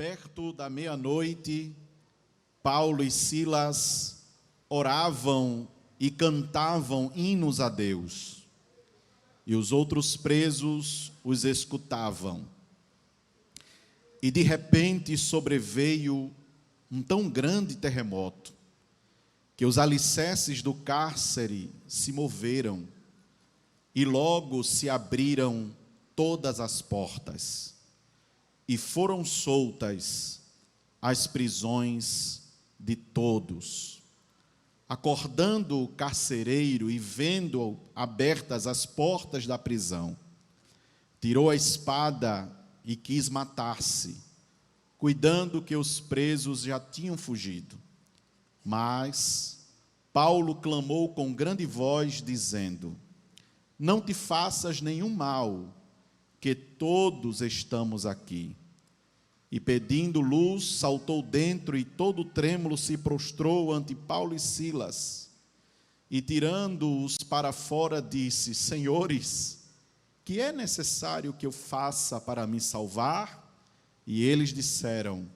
Perto da meia-noite, Paulo e Silas oravam e cantavam hinos a Deus, e os outros presos os escutavam. E de repente sobreveio um tão grande terremoto, que os alicerces do cárcere se moveram, e logo se abriram todas as portas, e foram soltas as prisões de todos. Acordando o carcereiro e vendo abertas as portas da prisão, tirou a espada e quis matar-se, cuidando que os presos já tinham fugido. Mas Paulo clamou com grande voz, dizendo: não te faças nenhum mal, que todos estamos aqui. E pedindo luz, saltou dentro e todo trêmulo se prostrou ante Paulo e Silas. E tirando-os para fora, disse: senhores, que é necessário que eu faça para me salvar? E eles disseram: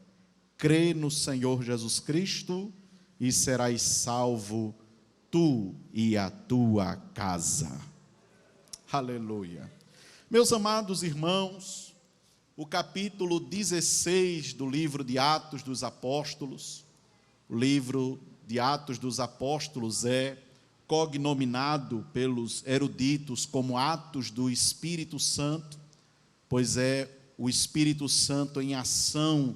crê no Senhor Jesus Cristo e serás salvo, tu e a tua casa. Aleluia. Meus amados irmãos, o capítulo 16 do livro de Atos dos Apóstolos, o livro de Atos dos Apóstolos é cognominado pelos eruditos como Atos do Espírito Santo, pois é o Espírito Santo em ação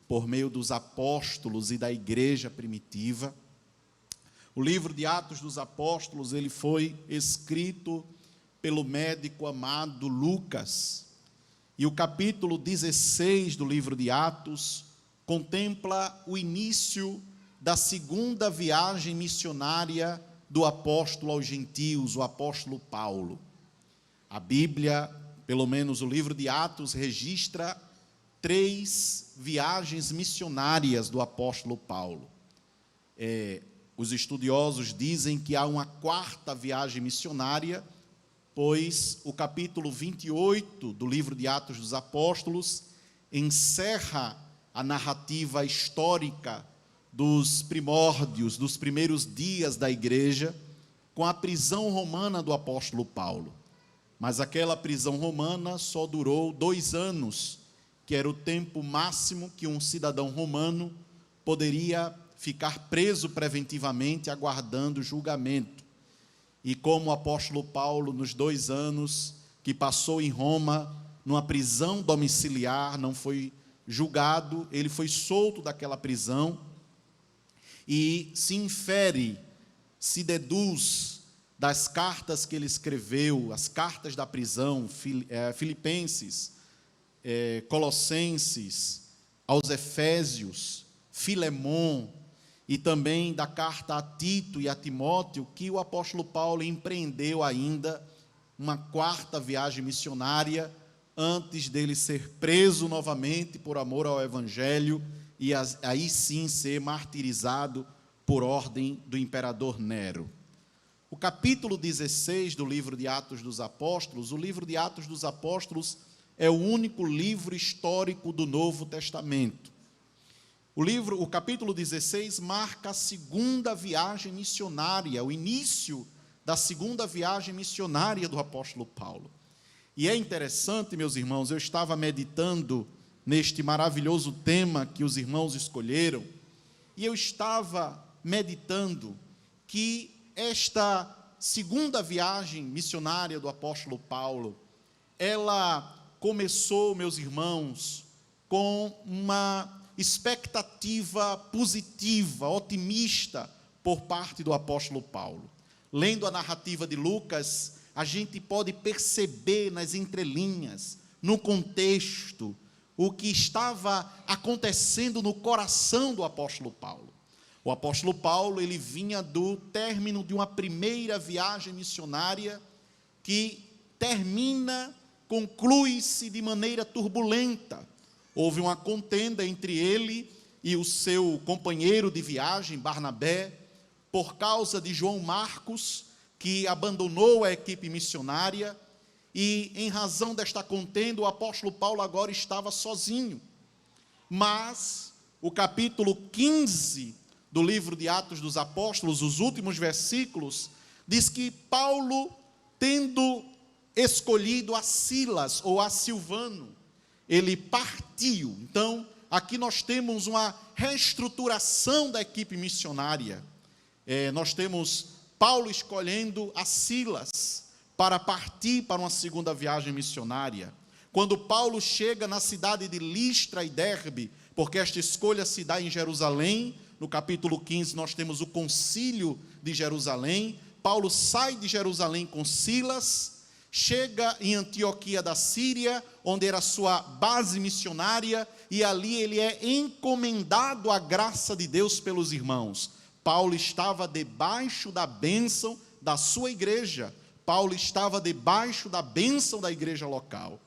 por meio dos apóstolos e da igreja primitiva. O livro de Atos dos Apóstolos, ele foi escrito pelo médico amado Lucas, e o capítulo 16 do livro de Atos contempla o início da segunda viagem missionária do apóstolo aos gentios, o apóstolo Paulo. A Bíblia, pelo menos o livro de Atos, registra 3 viagens missionárias do apóstolo Paulo. Os estudiosos dizem que há uma 4ª viagem missionária, pois o capítulo 28 do livro de Atos dos Apóstolos encerra a narrativa histórica dos primórdios, dos primeiros dias da igreja, com a prisão romana do apóstolo Paulo. Mas aquela prisão romana só durou 2 anos, que era o tempo máximo que um cidadão romano poderia ficar preso preventivamente, aguardando julgamento. E como o apóstolo Paulo, nos 2 anos que passou em Roma, numa prisão domiciliar, não foi julgado, ele foi solto daquela prisão, e se infere, se deduz das cartas que ele escreveu, as cartas da prisão, Filipenses, Colossenses, aos Efésios, Filemon, e também da carta a Tito e a Timóteo, que o apóstolo Paulo empreendeu ainda uma 4ª viagem missionária, antes dele ser preso novamente por amor ao Evangelho, e aí sim ser martirizado por ordem do imperador Nero. O capítulo 16 do livro de Atos dos Apóstolos, o livro de Atos dos Apóstolos é o único livro histórico do Novo Testamento. O capítulo 16 marca a 2ª viagem missionária, o início da 2ª viagem missionária do apóstolo Paulo. E é interessante, meus irmãos, eu estava meditando neste maravilhoso tema que os irmãos escolheram, e eu estava meditando que esta 2ª viagem missionária do apóstolo Paulo, ela começou, meus irmãos, com uma expectativa positiva, otimista, por parte do apóstolo Paulo. Lendo a narrativa de Lucas, a gente pode perceber nas entrelinhas, no contexto, o que estava acontecendo no coração do apóstolo Paulo. O apóstolo Paulo, ele vinha do término de uma primeira viagem missionária que conclui-se de maneira turbulenta. Houve uma contenda entre ele e o seu companheiro de viagem, Barnabé, por causa de João Marcos, que abandonou a equipe missionária, e em razão desta contenda, o apóstolo Paulo agora estava sozinho. Mas o capítulo 15 do livro de Atos dos Apóstolos, os últimos versículos, diz que Paulo, tendo escolhido a Silas ou a Silvano, ele partiu. Então, aqui nós temos uma reestruturação da equipe missionária. Nós temos Paulo escolhendo a Silas para partir para uma segunda viagem missionária. Quando Paulo chega na cidade de Listra e Derbe, porque esta escolha se dá em Jerusalém, no capítulo 15 nós temos o concílio de Jerusalém. Paulo sai de Jerusalém com Silas, chega em Antioquia da Síria, onde era a sua base missionária, e ali ele é encomendado à graça de Deus pelos irmãos. Paulo estava debaixo da bênção da sua igreja. Paulo estava debaixo da bênção da igreja local.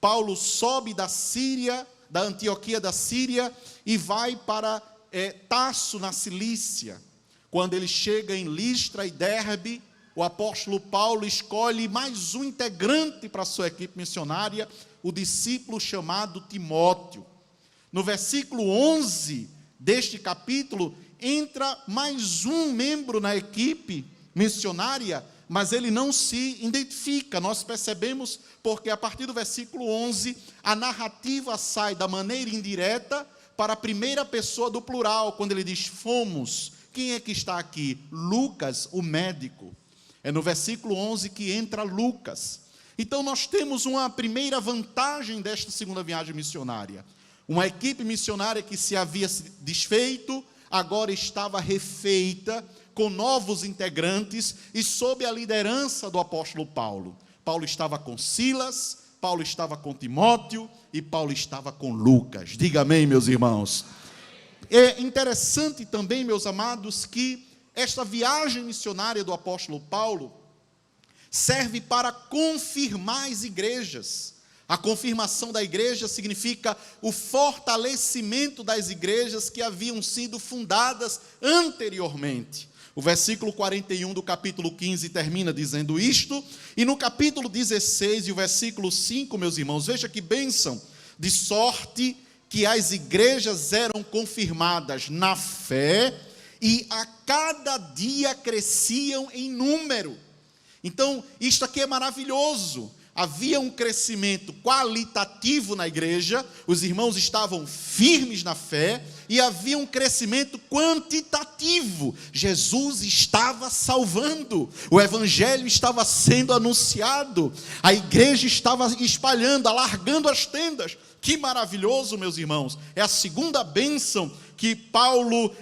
Paulo sobe da Síria, da Antioquia da Síria, e vai para Tarso, na Cilícia. Quando ele chega em Listra e Derbe, o apóstolo Paulo escolhe mais um integrante para a sua equipe missionária, o discípulo chamado Timóteo. No versículo 11 deste capítulo, entra mais um membro na equipe missionária, mas ele não se identifica. Nós percebemos porque a partir do versículo 11, a narrativa sai da maneira indireta para a primeira pessoa do plural, quando ele diz fomos. Quem é que está aqui? Lucas, o médico. É no versículo 11 que entra Lucas. Então nós temos uma primeira vantagem desta segunda viagem missionária. Uma equipe missionária que se havia desfeito, agora estava refeita, com novos integrantes e sob a liderança do apóstolo Paulo. Paulo estava com Silas, Paulo estava com Timóteo e Paulo estava com Lucas. Diga amém, meus irmãos. É interessante também, meus amados, que esta viagem missionária do apóstolo Paulo serve para confirmar as igrejas. A confirmação da igreja significa o fortalecimento das igrejas que haviam sido fundadas anteriormente. O versículo 41 do capítulo 15 termina dizendo isto, e no capítulo 16 e o versículo 5, meus irmãos, veja que bênção, de sorte que as igrejas eram confirmadas na fé e a cada dia cresciam em número. Então, isto aqui é maravilhoso. Havia um crescimento qualitativo na igreja, os irmãos estavam firmes na fé, e havia um crescimento quantitativo. Jesus estava salvando, o evangelho estava sendo anunciado, a igreja estava espalhando, alargando as tendas. Que maravilhoso, meus irmãos. É a segunda bênção que Paulo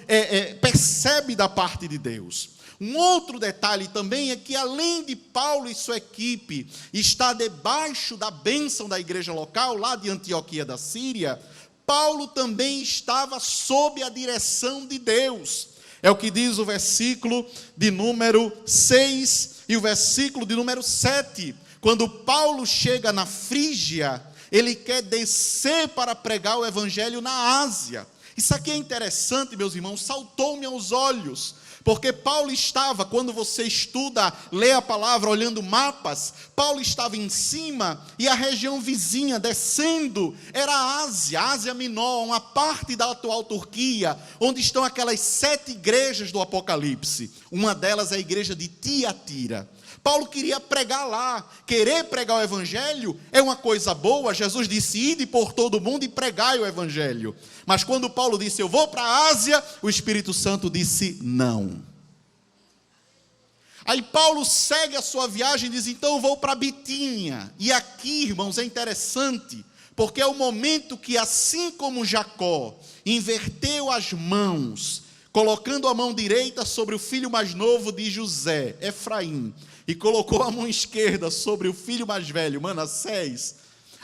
percebe da parte de Deus. Um outro detalhe também é que, além de Paulo e sua equipe estar debaixo da bênção da igreja local, lá de Antioquia da Síria, Paulo também estava sob a direção de Deus. É o que diz o versículo de número 6 e o versículo de número 7. Quando Paulo chega na Frígia, ele quer descer para pregar o evangelho na Ásia. Isso aqui é interessante, meus irmãos, saltou-me aos olhos. Porque Paulo estava, quando você estuda, lê a palavra olhando mapas, Paulo estava em cima e a região vizinha, descendo, era a Ásia Menor, uma parte da atual Turquia, onde estão aquelas 7 igrejas do Apocalipse. Uma delas é a igreja de Tiatira. Paulo queria pregar lá. Querer pregar o evangelho é uma coisa boa. Jesus disse, ide por todo mundo e pregai o evangelho. Mas quando Paulo disse, eu vou para a Ásia, o Espírito Santo disse, não. Aí Paulo segue a sua viagem e diz, então eu vou para Bitínia. E aqui, irmãos, é interessante, porque é o momento que, assim como Jacó inverteu as mãos, colocando a mão direita sobre o filho mais novo de José, Efraim, e colocou a mão esquerda sobre o filho mais velho, Manassés,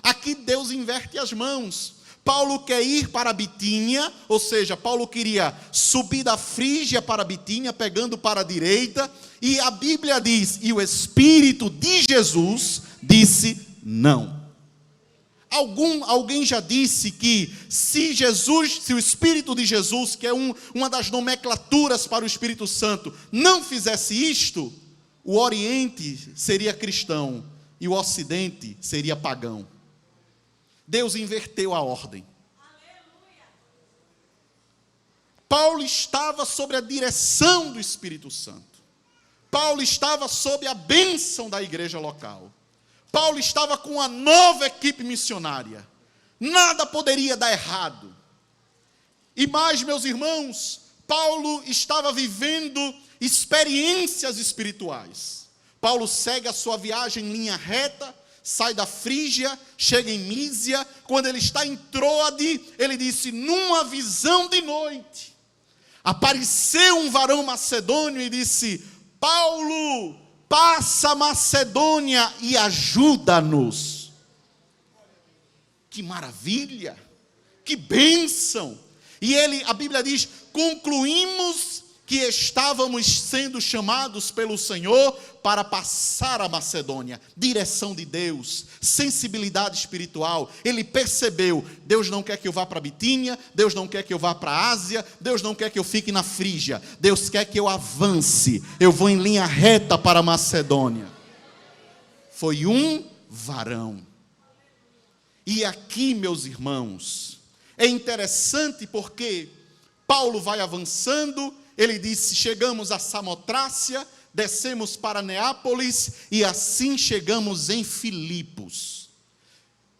aqui Deus inverte as mãos. Paulo quer ir para Bitínia, ou seja, Paulo queria subir da Frígia para Bitínia, pegando para a direita, e a Bíblia diz, e o Espírito de Jesus disse não. Alguém já disse que se o Espírito de Jesus, que é uma das nomenclaturas para o Espírito Santo, não fizesse isto, o Oriente seria cristão e o Ocidente seria pagão. Deus inverteu a ordem. Paulo estava sob a direção do Espírito Santo. Paulo estava sob a bênção da igreja local. Paulo estava com uma nova equipe missionária. Nada poderia dar errado. E mais, meus irmãos, Paulo estava vivendo experiências espirituais. Paulo segue a sua viagem em linha reta, sai da Frígia, chega em Mísia. Quando ele está em Troade, ele disse: numa visão de noite, apareceu um varão macedônio e disse: Paulo, passa a Macedônia e ajuda-nos. Que maravilha, que bênção. E a Bíblia diz: concluímos que estávamos sendo chamados pelo Senhor para passar a Macedônia. Direção de Deus, sensibilidade espiritual. Ele percebeu: Deus não quer que eu vá para a Bitínia, Deus não quer que eu vá para a Ásia, Deus não quer que eu fique na Frígia, Deus quer que eu avance. Eu vou em linha reta para a Macedônia. Foi um varão. E aqui, meus irmãos, é interessante porque Paulo vai avançando. Ele disse: chegamos a Samotrácia, descemos para Neápolis e assim chegamos em Filipos.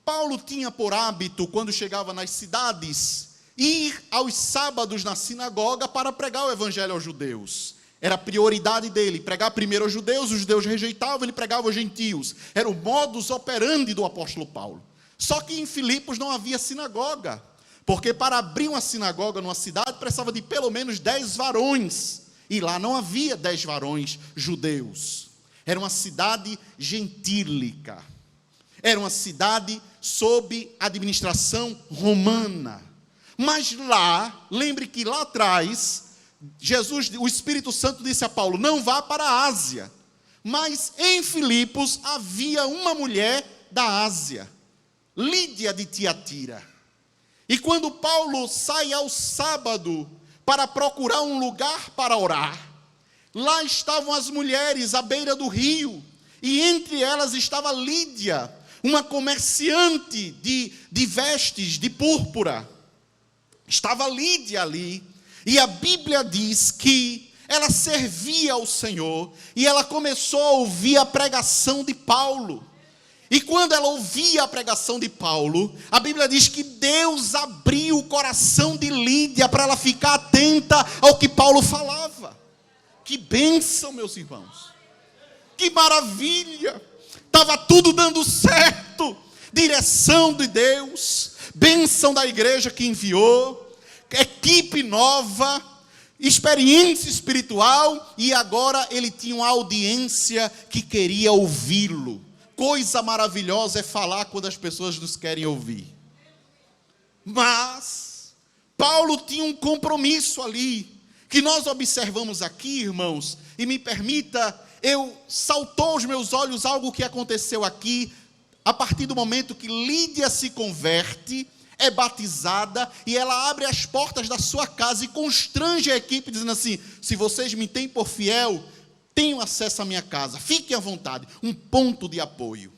Paulo tinha por hábito, quando chegava nas cidades, ir aos sábados na sinagoga para pregar o evangelho aos judeus. Era a prioridade dele, pregar primeiro aos judeus, os judeus rejeitavam, ele pregava aos gentios. Era o modus operandi do apóstolo Paulo. Só que em Filipos não havia sinagoga, porque para abrir uma sinagoga numa cidade precisava de pelo menos 10 varões, e lá não havia 10 varões judeus. Era uma cidade gentílica, era uma cidade sob administração romana. Mas lá, lembre que lá atrás, o Espírito Santo disse a Paulo: não vá para a Ásia. Mas em Filipos havia uma mulher da Ásia, Lídia de Tiatira. E quando Paulo sai ao sábado para procurar um lugar para orar, lá estavam as mulheres à beira do rio, e entre elas estava Lídia, uma comerciante de vestes de púrpura. Estava Lídia ali, e a Bíblia diz que ela servia ao Senhor, e ela começou a ouvir a pregação de Paulo. E quando ela ouvia a pregação de Paulo, a Bíblia diz que Deus abriu o coração de Lídia para ela ficar atenta ao que Paulo falava. Que bênção, meus irmãos. Que maravilha. Estava tudo dando certo. Direção de Deus, bênção da igreja que enviou, equipe nova, experiência espiritual, e agora ele tinha uma audiência que queria ouvi-lo. Coisa maravilhosa é falar quando as pessoas nos querem ouvir. Mas Paulo tinha um compromisso ali, que nós observamos aqui, irmãos, e me permita, saltou aos meus olhos algo que aconteceu aqui, a partir do momento que Lídia se converte, é batizada, e ela abre as portas da sua casa e constrange a equipe, dizendo assim: se vocês me têm por fiel, tenham acesso à minha casa, fiquem à vontade. Um ponto de apoio.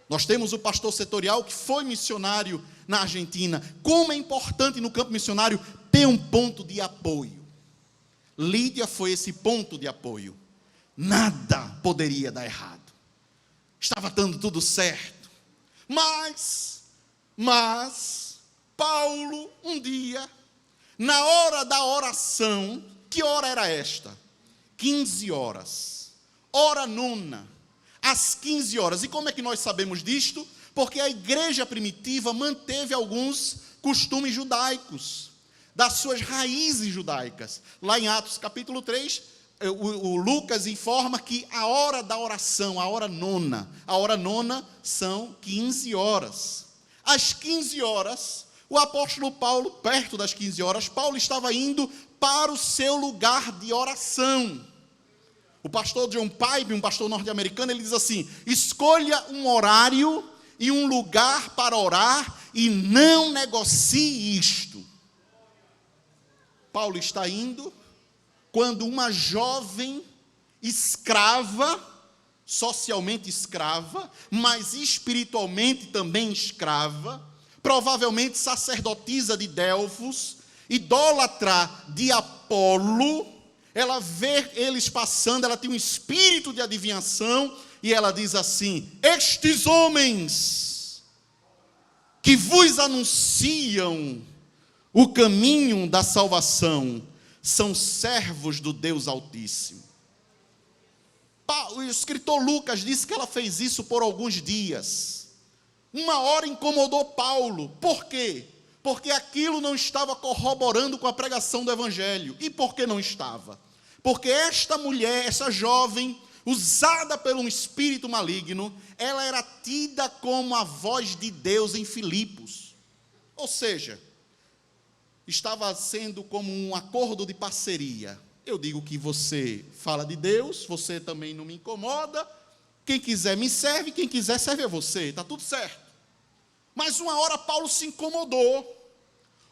Nós temos o pastor setorial que foi missionário na Argentina. Como é importante no campo missionário ter um ponto de apoio. Lídia foi esse ponto de apoio. Nada poderia dar errado. Estava dando tudo certo. Mas Paulo, um dia, na hora da oração, que hora era esta? 15 horas, hora nona, às 15 horas. E como é que nós sabemos disto? Porque a igreja primitiva manteve alguns costumes judaicos, das suas raízes judaicas. Lá em Atos capítulo 3, o Lucas informa que a hora da oração, a hora nona são 15 horas. Às 15 horas, o apóstolo Paulo, perto das 15 horas, Paulo estava indo para o seu lugar de oração. O pastor John Pipe, um pastor norte-americano, ele diz assim: escolha um horário e um lugar para orar e não negocie isto. Paulo está indo quando uma jovem escrava, socialmente escrava, mas espiritualmente também escrava, provavelmente sacerdotisa de Delfos, idólatra de Apolo, ela vê eles passando, ela tem um espírito de adivinhação, e ela diz assim: estes homens que vos anunciam o caminho da salvação são servos do Deus Altíssimo. O escritor Lucas disse que ela fez isso por alguns dias. Uma hora incomodou Paulo. Por quê? Porque aquilo não estava corroborando com a pregação do Evangelho. E por que não estava? Porque esta mulher, essa jovem, usada por um espírito maligno, ela era tida como a voz de Deus em Filipos. Ou seja, estava sendo como um acordo de parceria. Eu digo que você fala de Deus, você também não me incomoda, quem quiser me serve, quem quiser serve a você, está tudo certo. Mas uma hora Paulo se incomodou,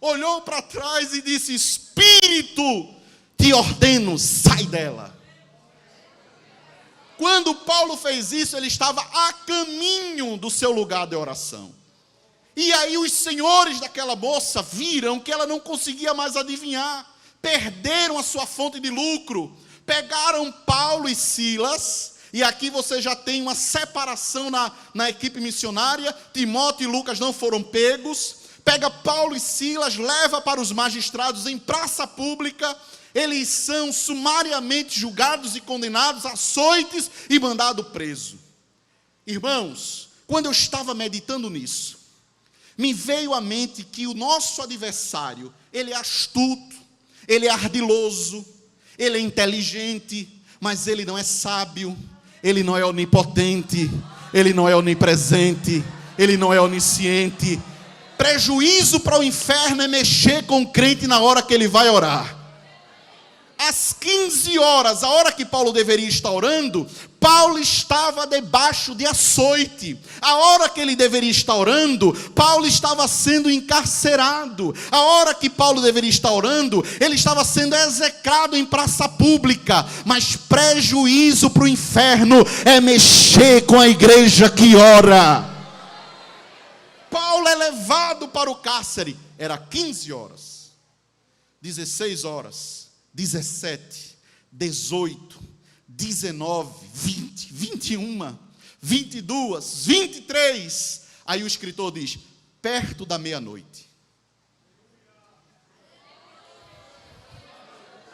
olhou para trás e disse: espírito, te ordeno, sai dela. Quando Paulo fez isso, ele estava a caminho do seu lugar de oração. E aí os senhores daquela moça viram que ela não conseguia mais adivinhar, perderam a sua fonte de lucro, pegaram Paulo e Silas, e aqui você já tem uma separação na equipe missionária. Timóteo e Lucas não foram pegos. Pega Paulo e Silas, leva para os magistrados em praça pública. Eles são sumariamente julgados e condenados, açoites e mandados preso. Irmãos, quando eu estava meditando nisso, me veio à mente que o nosso adversário, ele é astuto, ele é ardiloso, ele é inteligente, mas ele não é sábio, ele não é onipotente, ele não é onipresente, ele não é onisciente. Prejuízo para o inferno é mexer com o crente na hora que ele vai orar. Às 15 horas, a hora que Paulo deveria estar orando, Paulo estava debaixo de açoite. A hora que ele deveria estar orando, Paulo estava sendo encarcerado. A hora que Paulo deveria estar orando, ele estava sendo execrado em praça pública. Mas prejuízo para o inferno é mexer com a igreja que ora. Paulo é levado para o cárcere. Era 15 horas, 16 horas, 17, 18, 19, 20, 21, 22, 23. Aí o escritor diz: perto da meia-noite.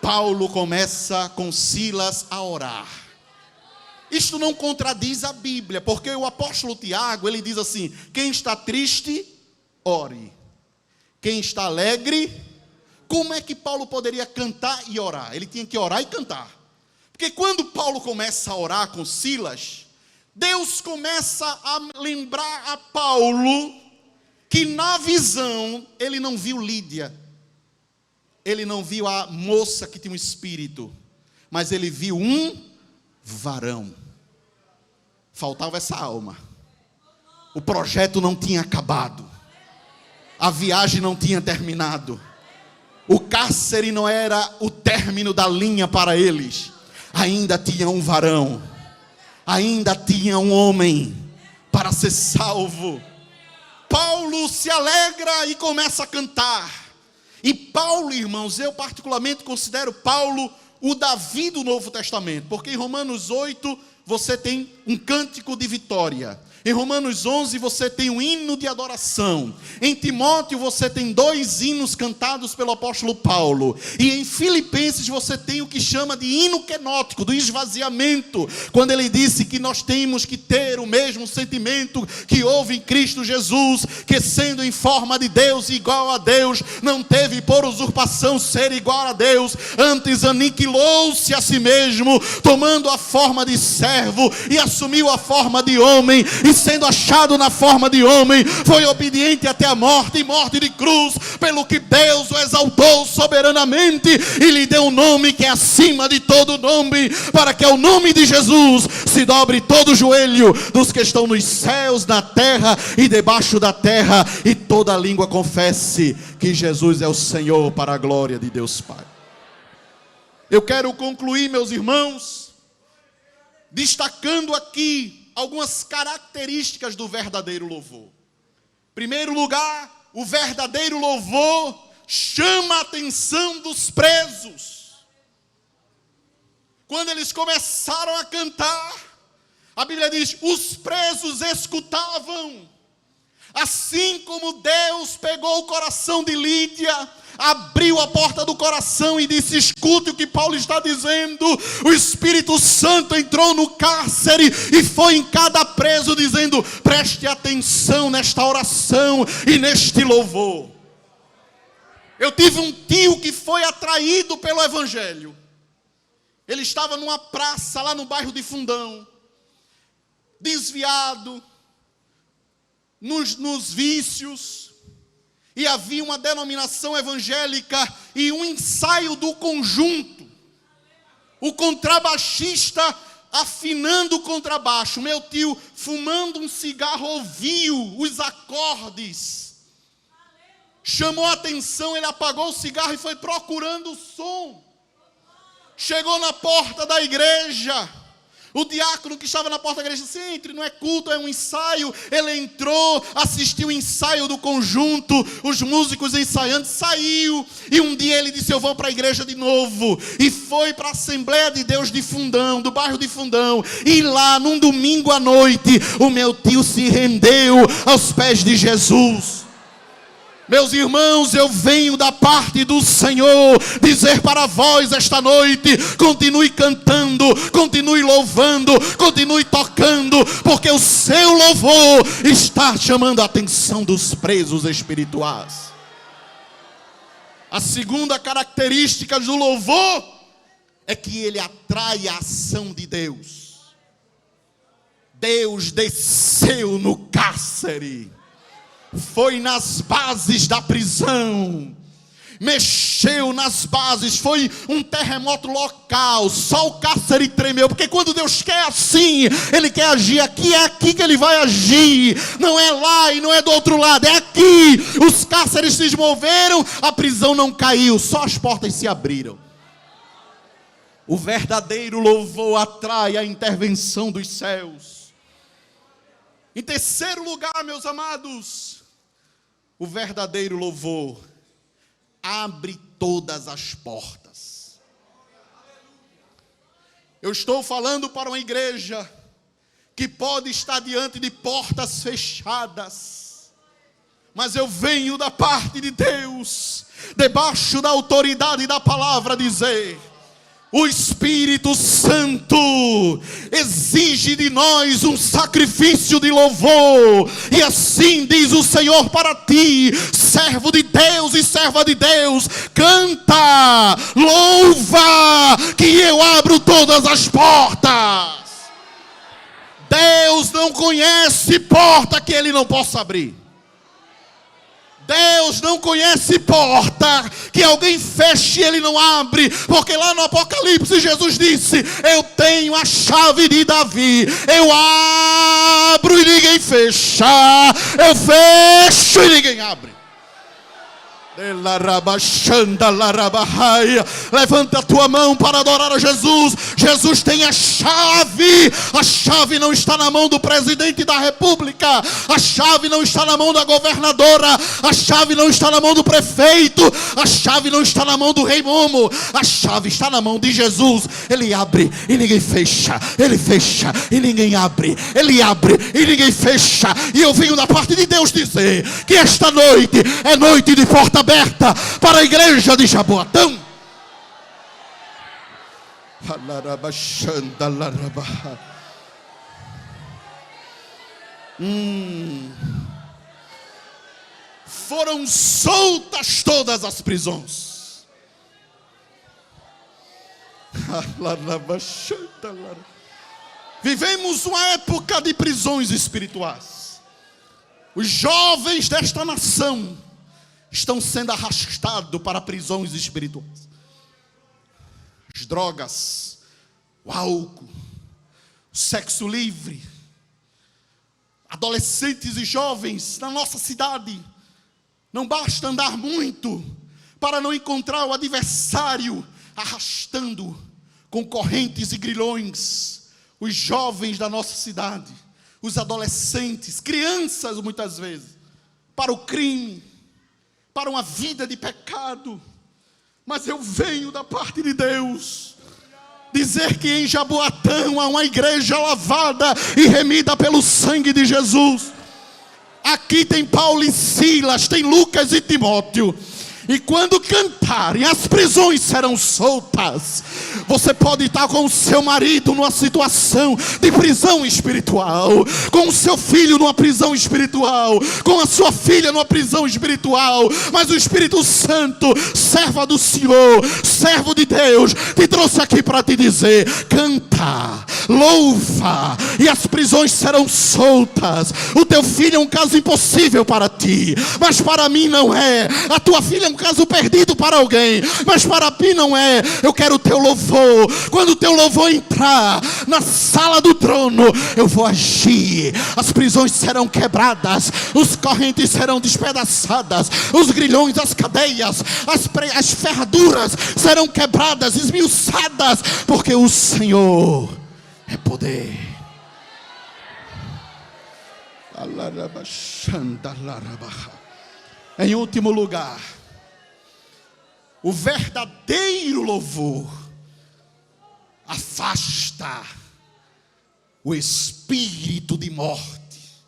Paulo começa com Silas a orar. Isto não contradiz a Bíblia, porque o apóstolo Tiago, ele diz assim: quem está triste, ore. Quem está alegre. Como é que Paulo poderia cantar e orar? Ele tinha que orar e cantar. Porque quando Paulo começa a orar com Silas, Deus começa a lembrar a Paulo que na visão ele não viu Lídia, ele não viu a moça que tinha um espírito, mas ele viu um varão. Faltava essa alma. O projeto não tinha acabado, a viagem não tinha terminado, o cárcere não era o término da linha para eles. Ainda tinha um varão, ainda tinha um homem para ser salvo. Paulo se alegra e começa a cantar. E Paulo, irmãos, eu particularmente considero Paulo o Davi do Novo Testamento, porque em Romanos 8 você tem um cântico de vitória. Em Romanos 11 você tem um hino de adoração. Em Timóteo você tem 2 hinos cantados pelo apóstolo Paulo. E em Filipenses você tem o que chama de hino quenótico, do esvaziamento, quando ele disse que nós temos que ter o mesmo sentimento que houve em Cristo Jesus, que sendo em forma de Deus, igual a Deus, não teve por usurpação ser igual a Deus, antes aniquilou-se a si mesmo, tomando a forma de servo, e assumiu a forma de homem, e sendo achado na forma de homem, foi obediente até a morte, e morte de cruz, pelo que Deus o exaltou soberanamente, e lhe deu um nome que é acima de todo nome, para que ao nome de Jesus se dobre todo o joelho dos que estão nos céus, na terra e debaixo da terra, e toda língua confesse que Jesus é o Senhor, para a glória de Deus Pai. Eu quero concluir, meus irmãos, destacando aqui algumas características do verdadeiro louvor. Em primeiro lugar, o verdadeiro louvor chama a atenção dos presos. Quando eles começaram a cantar, a Bíblia diz, os presos escutavam. Assim como Deus pegou o coração de Lídia, abriu a porta do coração e disse, escute o que Paulo está dizendo. O Espírito Santo entrou no cárcere e foi em cada preso dizendo, preste atenção nesta oração e neste louvor. Eu tive um tio que foi atraído pelo Evangelho. Ele estava numa praça lá no bairro de Fundão, desviado, nos vícios, e havia uma denominação evangélica e um ensaio do conjunto. O contrabaixista afinando o contrabaixo. Meu tio, fumando um cigarro, ouviu os acordes. Chamou a atenção, ele apagou o cigarro e foi procurando o som. Chegou na porta da igreja. O diácono que estava na porta da igreja disse, entre, não é culto, é um ensaio. Ele entrou, assistiu o ensaio do conjunto, os músicos ensaiando, saiu. E um dia ele disse, eu vou para a igreja de novo. E foi para a Assembleia de Deus de Fundão, do bairro de Fundão. E lá, num domingo à noite, o meu tio se rendeu aos pés de Jesus. Meus irmãos, eu venho da parte do Senhor dizer para vós esta noite, continue cantando, continue louvando, continue tocando, porque o seu louvor está chamando a atenção dos presos espirituais. A segunda característica do louvor é que ele atrai a ação de Deus. Deus desceu no cárcere, foi nas bases da prisão, mexeu nas bases, foi um terremoto local, só o cárcere tremeu, porque quando Deus quer assim, Ele quer agir aqui, é aqui que Ele vai agir, não é lá e não é do outro lado, é aqui. Os cárceres se moveram, a prisão não caiu, só as portas se abriram. O verdadeiro louvor atrai a intervenção dos céus. Em terceiro lugar, meus amados, o verdadeiro louvor abre todas as portas. Eu estou falando para uma igreja que pode estar diante de portas fechadas, mas eu venho da parte de Deus, debaixo da autoridade da palavra, dizer: o Espírito Santo exige de nós um sacrifício de louvor. E assim diz o Senhor para ti, servo de Deus e serva de Deus: canta, louva, que eu abro todas as portas. Deus não conhece porta que Ele não possa abrir. Deus não conhece porta que alguém feche e Ele não abre, porque lá no Apocalipse Jesus disse: eu tenho a chave de Davi, eu abro e ninguém fecha, eu fecho e ninguém abre. Levanta a tua mão para adorar a Jesus. Jesus tem a chave. A chave não está na mão do presidente da república, a chave não está na mão da governadora, a chave não está na mão do prefeito, a chave não está na mão do rei Momo, a chave está na mão de Jesus. Ele abre e ninguém fecha, Ele fecha e ninguém abre, Ele abre e ninguém fecha. E eu venho da parte de Deus dizer que esta noite é noite de porta aberta para a igreja de Jaboatão. Foram soltas todas as prisões. Vivemos uma época de prisões espirituais. Os jovens desta nação estão sendo arrastados para prisões espirituais. As drogas, o álcool, o sexo livre. Adolescentes e jovens na nossa cidade. Não basta andar muito para não encontrar o adversário arrastando com correntes e grilhões os jovens da nossa cidade, os adolescentes, crianças muitas vezes, para o crime, para uma vida de pecado, mas eu venho da parte de Deus dizer que em Jaboatão há uma igreja lavada e remida pelo sangue de Jesus. Aqui tem Paulo e Silas, tem Lucas e Timóteo. E quando cantarem, as prisões serão soltas. Você pode estar com o seu marido numa situação de prisão espiritual, com o seu filho numa prisão espiritual, com a sua filha numa prisão espiritual, mas o Espírito Santo, serva do Senhor, servo de Deus, te trouxe aqui para te dizer: canta, louva, e as prisões serão soltas. O teu filho é um caso impossível para ti, mas para mim não é. A tua filha é um caso perdido para alguém, mas para mim não é. Eu quero o teu louvor. Quando o teu louvor entrar na sala do trono, eu vou agir. As prisões serão quebradas, as correntes serão despedaçadas, os grilhões, as cadeias, as ferraduras serão quebradas, esmiuçadas, porque o Senhor é poder. Em último lugar, o verdadeiro louvor afasta o espírito de morte.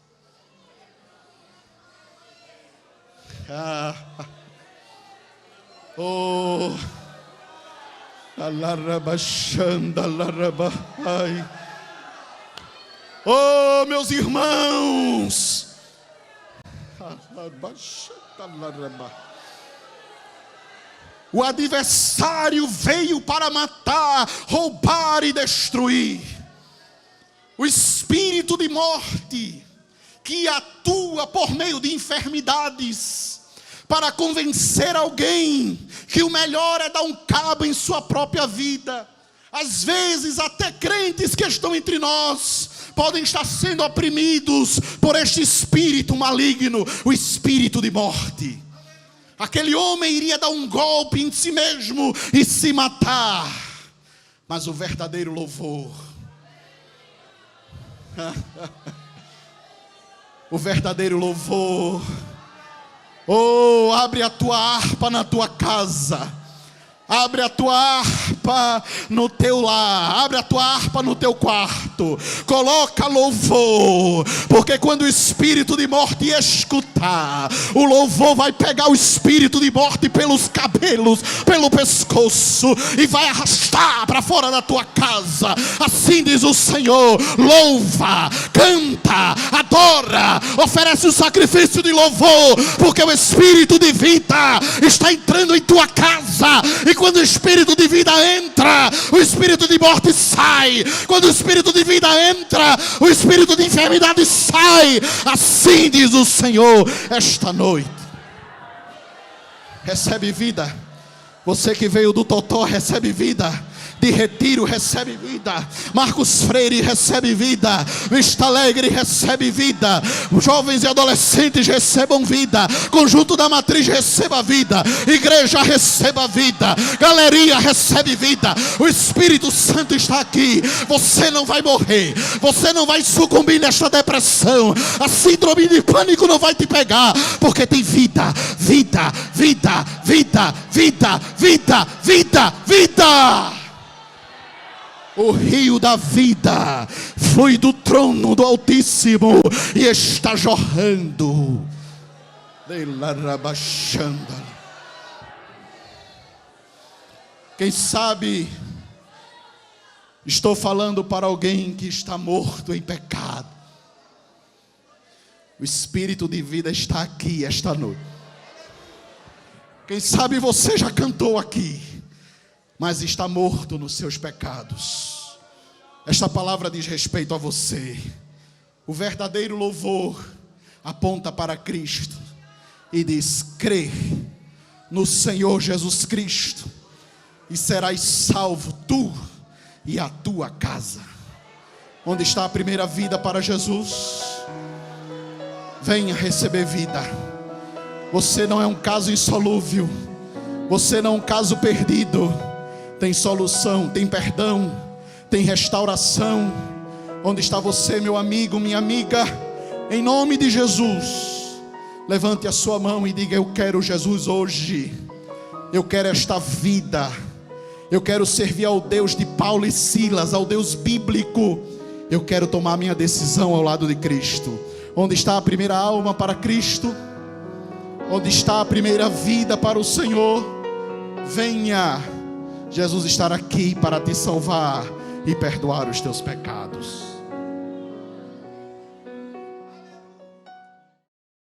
Oh, meus irmãos, o adversário veio para matar, roubar e destruir. O espírito de morte que atua por meio de enfermidades para convencer alguém que o melhor é dar um cabo em sua própria vida. Às vezes até crentes que estão entre nós podem estar sendo oprimidos por este espírito maligno, o espírito de morte. Aquele homem iria dar um golpe em si mesmo e se matar. Mas o verdadeiro louvor, o verdadeiro louvor, oh, abre a tua harpa na tua casa. Abre a tua harpa no teu lar, abre a tua harpa no teu quarto, coloca louvor, porque quando o espírito de morte escutar, o louvor vai pegar o espírito de morte pelos cabelos, pelo pescoço, e vai arrastar para fora da tua casa. Assim diz o Senhor: louva, canta, adora, oferece o sacrifício de louvor, porque o espírito de vida está entrando em tua casa. E quando o espírito de vida entra, o espírito de morte sai. Quando o espírito de vida entra, o espírito de enfermidade sai. Assim diz o Senhor esta noite. Recebe vida. Você que veio do Totó, recebe vida. De Retiro, recebe vida. Marcos Freire, recebe vida. Vista Alegre, recebe vida. Jovens e adolescentes, recebam vida. Conjunto da Matriz, receba vida. Igreja, receba vida. Galeria, recebe vida. O Espírito Santo está aqui. Você não vai morrer. Você não vai sucumbir nesta depressão. A síndrome de pânico não vai te pegar, porque tem vida, vida, vida, vida, vida, vida, vida, vida. O rio da vida flui do trono do Altíssimo e está jorrando. Quem sabe estou falando para alguém que está morto em pecado. O espírito de vida está aqui esta noite. Quem sabe você já cantou aqui, mas está morto nos seus pecados. Esta palavra diz respeito a você. O verdadeiro louvor aponta para Cristo e diz: crê no Senhor Jesus Cristo e serás salvo, tu e a tua casa. Onde está a primeira vida para Jesus? Venha receber vida. Você não é um caso insolúvel. Você não é um caso perdido. Tem solução, tem perdão, tem restauração. Onde está você, meu amigo, minha amiga? Em nome de Jesus, Levante a sua mão e diga: eu quero Jesus hoje. Eu quero esta vida. Eu quero servir ao Deus de Paulo e Silas, ao Deus bíblico. Eu quero tomar minha decisão ao lado de Cristo. Onde está a primeira alma para Cristo? Onde está a primeira vida para o Senhor? Venha. Jesus estará aqui para te salvar e perdoar os teus pecados.